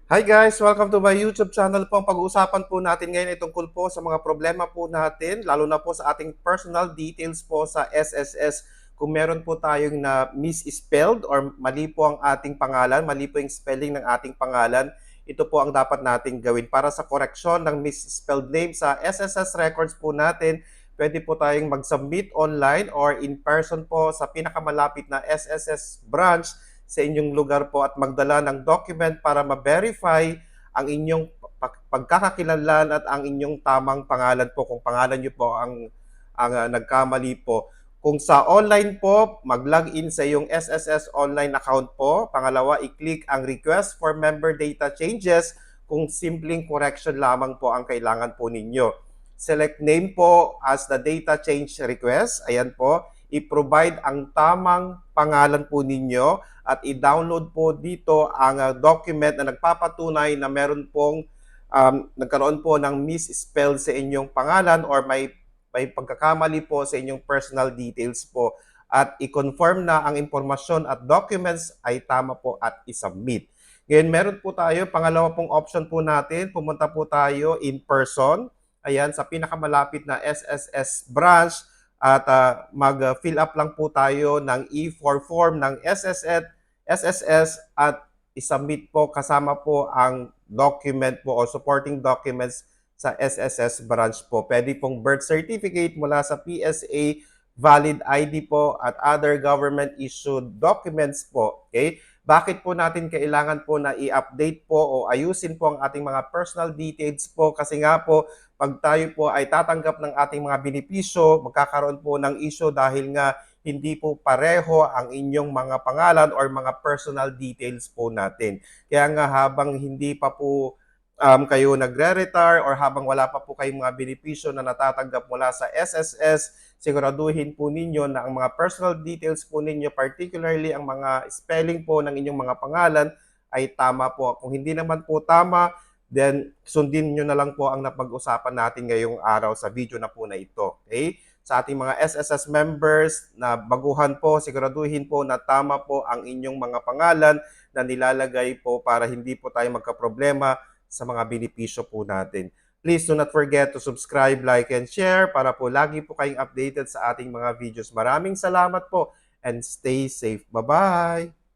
Hi guys! Welcome to my YouTube channel po. Ang pag-uusapan po natin ngayon ay tungkol po sa mga problema po natin, lalo na po sa ating personal details po sa SSS. Kung meron po tayong na misspelled or mali po ang ating pangalan, mali po yung spelling ng ating pangalan, ito po ang dapat nating gawin. Para sa koreksyon ng misspelled name sa SSS records po natin, pwede po tayong mag-submit online or in person po sa pinakamalapit na SSS branch sa inyong lugar po at magdala ng document para ma-verify ang inyong pagkakakilanlan at ang inyong tamang pangalan po kung pangalan niyo po ang nagkamali po. Kung sa online po, mag-login sa iyong SSS online account po. Pangalawa, i-click ang request for member data changes kung simpleng correction lamang po ang kailangan po ninyo. Select name po as the data change request. Ayan po. I-provide ang tamang pangalan po ninyo at i-download po dito ang document na nagpapatunay na meron pong nagkaroon po ng misspell sa inyong pangalan or may pagkakamali po sa inyong personal details po at i-confirm na ang impormasyon at documents ay tama po at i-submit. Ngayon, meron po tayo, pangalawa pong option po natin, pumunta po tayo in person, ayan, sa pinakamalapit na SSS branch at mag-fill up lang po tayo ng E4 form ng SSS at isubmit po kasama po ang document po o supporting documents sa SSS branch po. Pwede pong birth certificate mula sa PSA, valid ID po at other government issued documents po. Okay? Bakit po natin kailangan po na i-update po o ayusin po ang ating mga personal details po? Kasi nga po, pag tayo po ay tatanggap ng ating mga benepisyo, magkakaroon po ng issue dahil nga hindi po pareho ang inyong mga pangalan or mga personal details po natin. Kaya nga habang hindi pa po kayo nagre-retire or habang wala pa po kayong mga benepisyo na natatanggap mula sa SSS, siguraduhin po ninyo na ang mga personal details po ninyo, particularly ang mga spelling po ng inyong mga pangalan, ay tama po. Kung hindi naman po tama, then sundin nyo na lang po ang napag-usapan natin ngayong araw sa video na po na ito. Okay? Sa ating mga SSS members na baguhan po, siguraduhin po na tama po ang inyong mga pangalan na nilalagay po para hindi po tayo magkaproblema sa mga benepisyo po natin. Please do not forget to subscribe, like, and share para po lagi po kayong updated sa ating mga videos. Maraming salamat po and stay safe. Bye-bye!